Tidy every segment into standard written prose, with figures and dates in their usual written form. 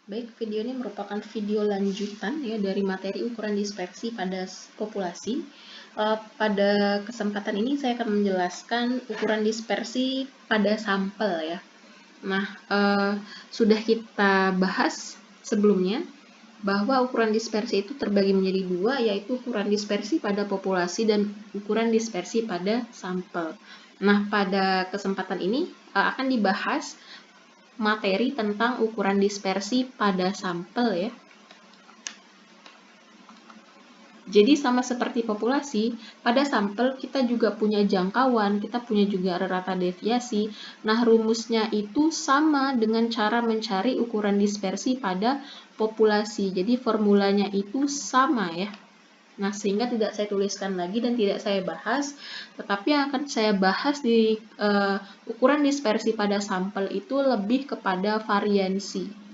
Baik, video ini merupakan video lanjutan ya dari materi ukuran dispersi pada populasi. Pada kesempatan ini saya akan menjelaskan ukuran dispersi pada sampel ya. Nah, sudah kita bahas sebelumnya bahwa ukuran dispersi itu terbagi menjadi dua, yaitu ukuran dispersi pada populasi dan ukuran dispersi pada sampel. Nah, pada kesempatan ini akan dibahas materi tentang ukuran dispersi pada sampel ya. Jadi sama seperti populasi, pada sampel kita juga punya jangkauan, kita punya juga rata deviasi. Nah, rumusnya itu sama dengan cara mencari ukuran dispersi pada populasi. Jadi formulanya itu sama ya. Nah, sehingga tidak saya tuliskan lagi dan tidak saya bahas, tetapi yang akan saya bahas di ukuran dispersi pada sampel itu lebih kepada variansi.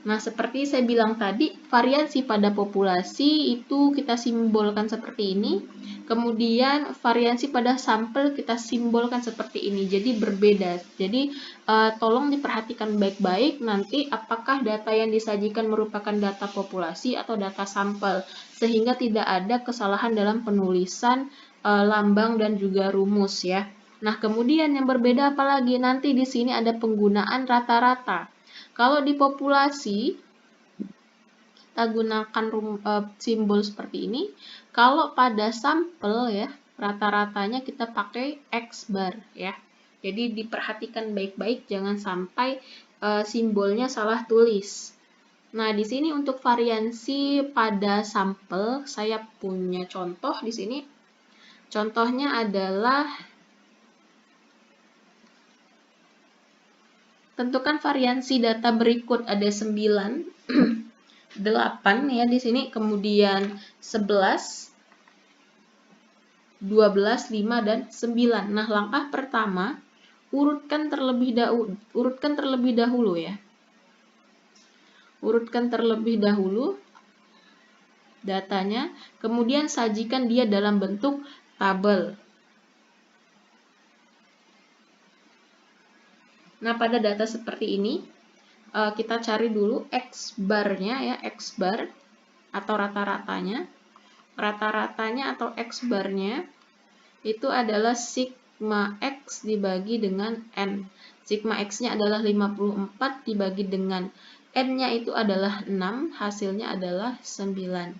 Nah, seperti saya bilang tadi, variansi pada populasi itu kita simbolkan seperti ini. Kemudian variansi pada sampel kita simbolkan seperti ini. Jadi berbeda. Jadi tolong diperhatikan baik-baik nanti apakah data yang disajikan merupakan data populasi atau data sampel. Sehingga tidak ada kesalahan dalam penulisan lambang dan juga rumus ya. Nah, kemudian yang berbeda apalagi? Nanti di sini ada penggunaan rata-rata. Kalau di populasi, kita gunakan simbol seperti ini. Kalau pada sampel ya, rata-ratanya kita pakai X bar ya. Jadi diperhatikan baik-baik, jangan sampai simbolnya salah tulis. Nah, di sini untuk variansi pada sampel, saya punya contoh di sini. Contohnya adalah tentukan variansi data berikut, ada 9, 8 ya di sini, kemudian 11, 12, 5 dan 9. Nah, langkah pertama urutkan terlebih dahulu ya. Urutkan terlebih dahulu datanya, kemudian sajikan dia dalam bentuk tabel. Nah, pada data seperti ini kita cari dulu X bar-nya ya, X bar atau rata-ratanya. Rata-ratanya atau X bar-nya itu adalah sigma X dibagi dengan N. Sigma X-nya adalah 54 dibagi dengan N-nya itu adalah 6, hasilnya adalah 9.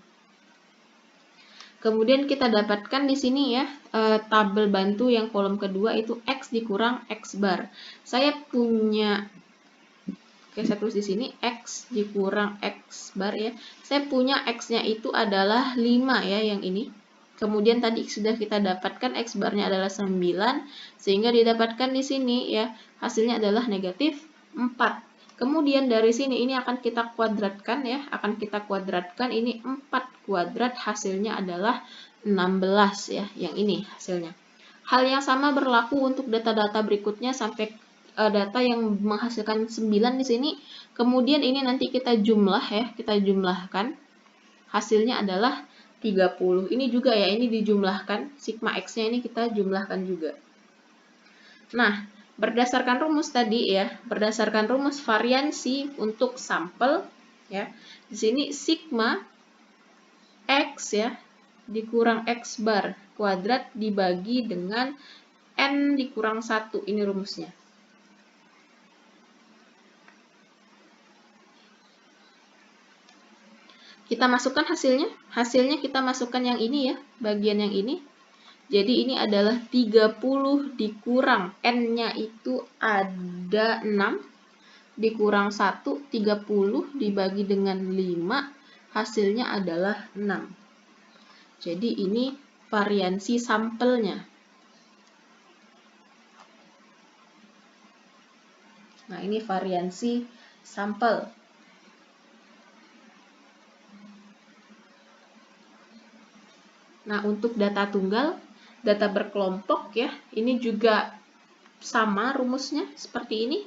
Kemudian kita dapatkan di sini ya, tabel bantu yang kolom kedua itu X dikurang X bar. Saya punya, oke, saya tulis di sini X dikurang X bar ya. Saya punya X-nya itu adalah 5 ya, yang ini. Kemudian tadi sudah kita dapatkan X barnya adalah 9, sehingga didapatkan di sini ya, hasilnya adalah negatif 4. Kemudian dari sini ini akan kita kuadratkan ya, ini 4 kuadrat, hasilnya adalah 16 ya, yang ini hasilnya. Hal yang sama berlaku untuk data-data berikutnya sampai data yang menghasilkan 9 di sini. Kemudian ini nanti kita jumlah ya, kita jumlahkan. Hasilnya adalah 30. Ini juga ya, ini dijumlahkan. Sigma X-nya ini kita jumlahkan juga. Nah, berdasarkan rumus tadi ya, berdasarkan rumus variansi untuk sampel ya. Di sini sigma X ya dikurang X bar kuadrat dibagi dengan N dikurang 1. Ini rumusnya. Kita masukkan hasilnya. Hasilnya kita masukkan yang ini ya, bagian yang ini. Jadi ini adalah 30 dikurang N-nya itu ada 6, dikurang 1, 30 dibagi dengan 5, hasilnya adalah 6. Jadi ini variansi sampelnya. Nah, ini variansi sampel. Nah, untuk data tunggal, data berkelompok ya, ini juga sama rumusnya seperti ini.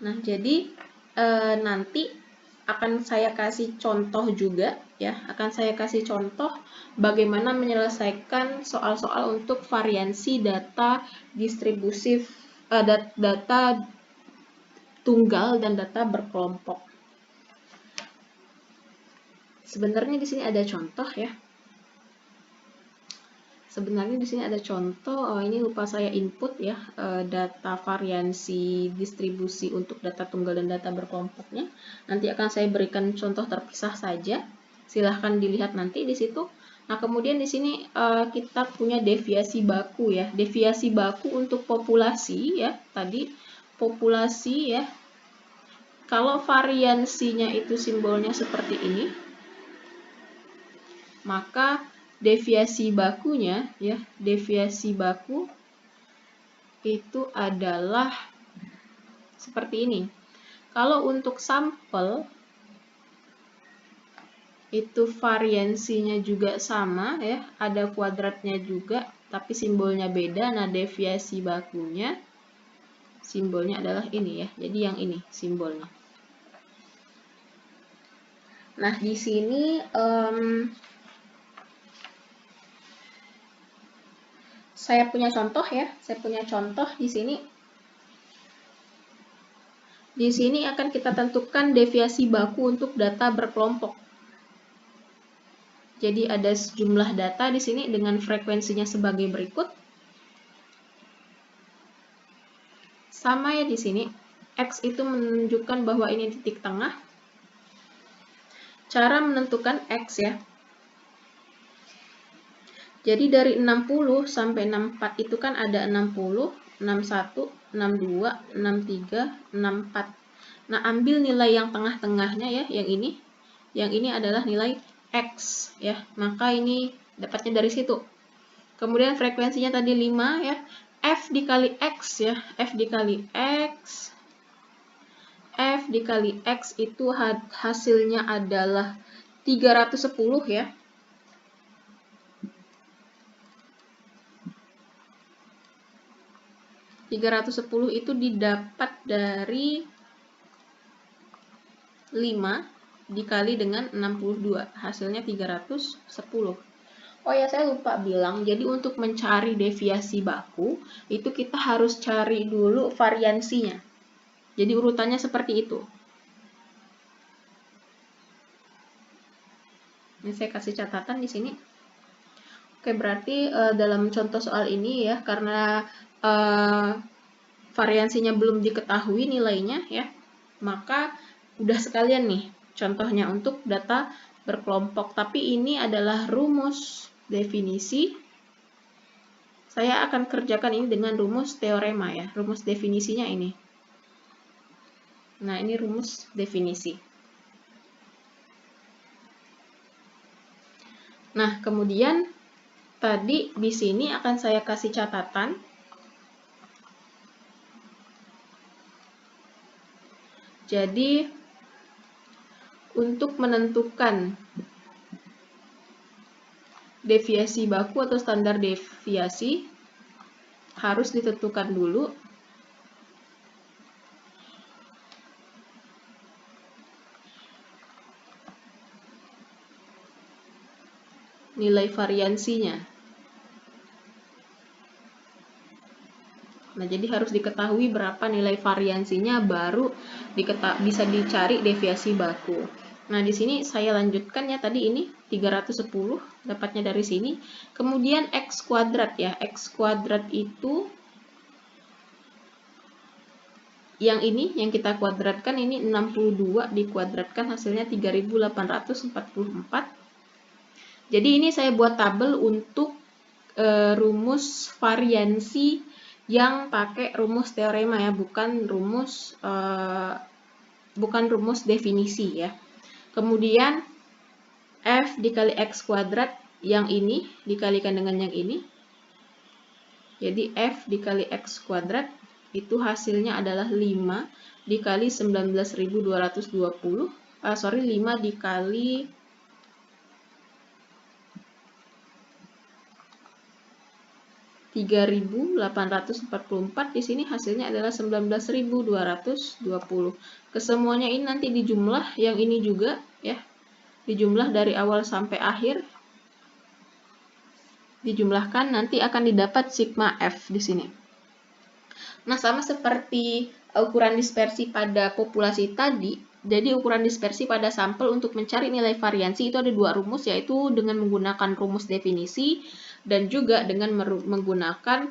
Nah, jadi nanti akan saya kasih contoh juga ya, akan saya kasih contoh bagaimana menyelesaikan soal-soal untuk variansi data distributif, data tunggal dan data berkelompok. Sebenarnya di sini ada contoh ya. Sebenarnya di sini ada contoh, ini lupa saya input ya, data variansi distribusi untuk data tunggal dan data berkelompoknya. Nanti akan saya berikan contoh terpisah saja. Silahkan dilihat nanti di situ. Nah, kemudian di sini kita punya deviasi baku ya. Deviasi baku untuk populasi ya, tadi populasi ya. Kalau variansinya itu simbolnya seperti ini, maka deviasi bakunya ya, deviasi baku itu adalah seperti ini. Kalau untuk sampel itu variansinya juga sama ya, ada kuadratnya juga tapi simbolnya beda. Nah, deviasi bakunya simbolnya adalah ini ya. Jadi yang ini simbolnya. Nah, di sini saya punya contoh ya. Saya punya contoh di sini. Di sini akan kita tentukan deviasi baku untuk data berkelompok. Jadi ada sejumlah data di sini dengan frekuensinya sebagai berikut. Sama ya di sini. X itu menunjukkan bahwa ini titik tengah. Cara menentukan X ya. Jadi dari 60 sampai 64 itu kan ada 60, 61, 62, 63, 64. Nah, ambil nilai yang tengah-tengahnya ya, yang ini. Yang ini adalah nilai X ya. Maka ini dapatnya dari situ. Kemudian frekuensinya tadi 5 ya. F dikali X ya. F dikali X. F dikali X itu hasilnya adalah 310 ya. 310 itu didapat dari 5 dikali dengan 62. Hasilnya 310. Oh ya, saya lupa bilang. Jadi untuk mencari deviasi baku, itu kita harus cari dulu variansinya. Jadi urutannya seperti itu. Ini saya kasih catatan di sini. Oke, berarti dalam contoh soal ini ya, karena variansinya belum diketahui nilainya ya, maka udah sekalian nih contohnya untuk data berkelompok. Tapi ini adalah rumus definisi. Saya akan kerjakan ini dengan rumus teorema ya, rumus definisinya ini. Nah, ini rumus definisi. Nah, kemudian tadi di sini akan saya kasih catatan. Jadi, untuk menentukan deviasi baku atau standar deviasi, harus ditentukan dulu nilai variansinya. Nah, jadi harus diketahui berapa nilai variansinya baru bisa dicari deviasi baku. Nah, di sini saya lanjutkan ya, tadi ini 310 dapatnya dari sini. Kemudian X kuadrat ya. X kuadrat itu yang ini yang kita kuadratkan, ini 62 dikuadratkan hasilnya 3844. Jadi ini saya buat tabel untuk rumus variansi yang pakai rumus teorema ya, bukan rumus definisi ya. Kemudian F dikali X kuadrat yang ini dikalikan dengan yang ini. Jadi F dikali X kuadrat itu hasilnya adalah 5 dikali 19.220. 5 dikali 3.844, di sini hasilnya adalah 19.220. Kesemuanya ini nanti dijumlah, yang ini juga ya. Dijumlah dari awal sampai akhir. Dijumlahkan nanti akan didapat sigma F di sini. Nah, sama seperti ukuran dispersi pada populasi tadi, jadi ukuran dispersi pada sampel untuk mencari nilai variansi itu ada dua rumus, yaitu dengan menggunakan rumus definisi dan juga dengan menggunakan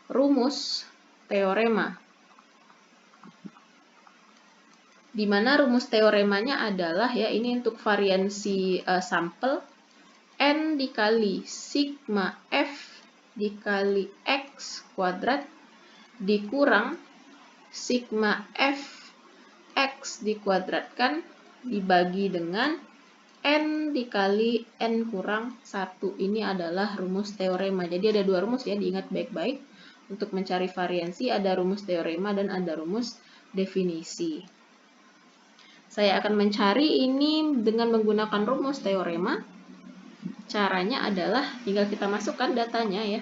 rumus teorema. Di mana rumus teoremanya adalah ya ini untuk variansi sampel N dikali sigma F dikali X kuadrat dikurang sigma F X dikuadratkan dibagi dengan N dikali N kurang 1. Ini adalah rumus teorema. Jadi ada dua rumus ya, diingat baik-baik. Untuk mencari variansi ada rumus teorema dan ada rumus definisi. Saya akan mencari ini dengan menggunakan rumus teorema. Caranya adalah tinggal kita masukkan datanya ya.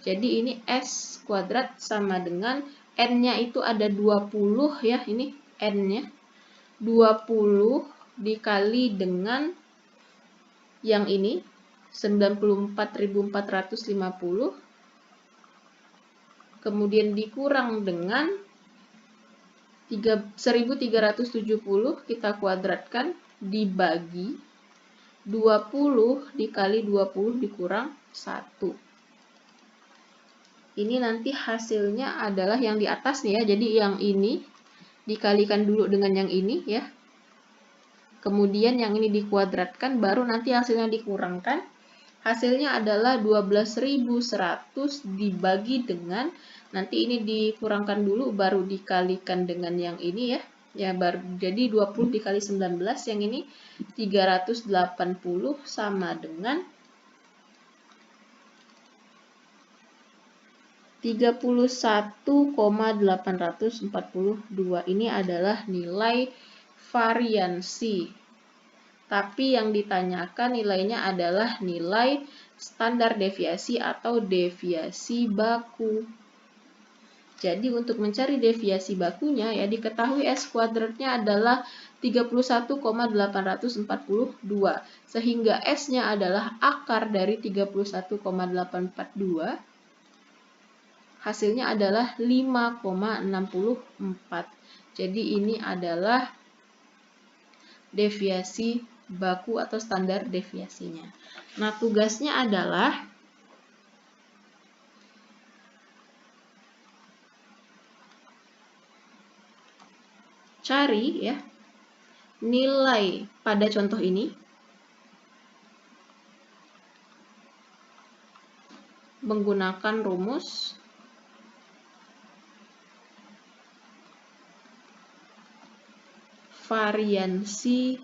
Jadi ini S kuadrat sama dengan N-nya itu ada 20 ya, ini N-nya. 20 dikali dengan yang ini 94.450, kemudian dikurang dengan 1370 kita kuadratkan dibagi 20 dikali 20 dikurang 1. Ini nanti hasilnya adalah yang di atas nih ya. Jadi yang ini dikalikan dulu dengan yang ini ya. Kemudian yang ini dikuadratkan, baru nanti hasilnya dikurangkan. Hasilnya adalah 12.100 dibagi dengan, nanti ini dikurangkan dulu, baru dikalikan dengan yang ini ya. Ya baru, jadi 20 dikali 19, yang ini 380 sama dengan 31,842. Ini adalah nilai variansi. Tapi yang ditanyakan nilainya adalah nilai standar deviasi atau deviasi baku. Jadi untuk mencari deviasi bakunya ya diketahui S kuadratnya adalah 31,842. Sehingga S-nya adalah akar dari 31,842. Hasilnya adalah 5,64. Jadi ini adalah deviasi baku atau standar deviasinya. Nah, tugasnya adalah cari ya nilai pada contoh ini menggunakan rumus variansi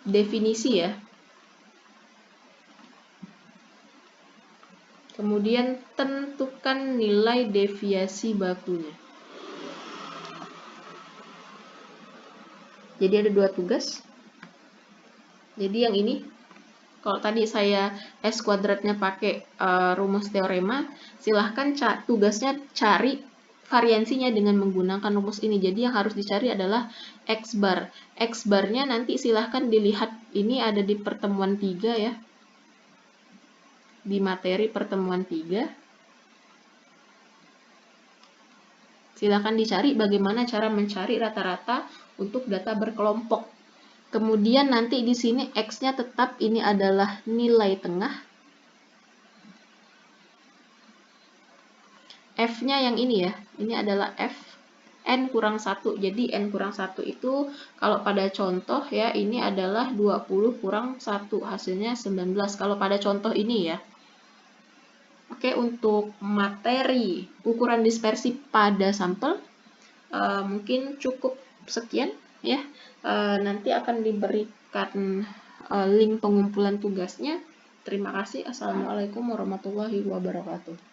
definisi ya. Kemudian tentukan nilai deviasi bakunya. Jadi ada dua tugas. Jadi yang ini, kalau tadi saya S kuadratnya pakai rumus teorema, silahkan tugasnya cari variansinya dengan menggunakan rumus ini. Jadi yang harus dicari adalah X bar. X barnya nanti silahkan dilihat, ini ada di pertemuan 3 ya. Di materi pertemuan 3. Silahkan dicari bagaimana cara mencari rata-rata untuk data berkelompok. Kemudian nanti di sini X-nya tetap ini adalah nilai tengah. F-nya yang ini ya, ini adalah F N kurang 1. Jadi N kurang 1 itu kalau pada contoh ya, ini adalah 20 kurang 1, hasilnya 19 kalau pada contoh ini ya. Oke, untuk materi ukuran dispersi pada sampel mungkin cukup sekian ya. Nanti akan diberikan link pengumpulan tugasnya. Terima kasih. Assalamualaikum warahmatullahi wabarakatuh.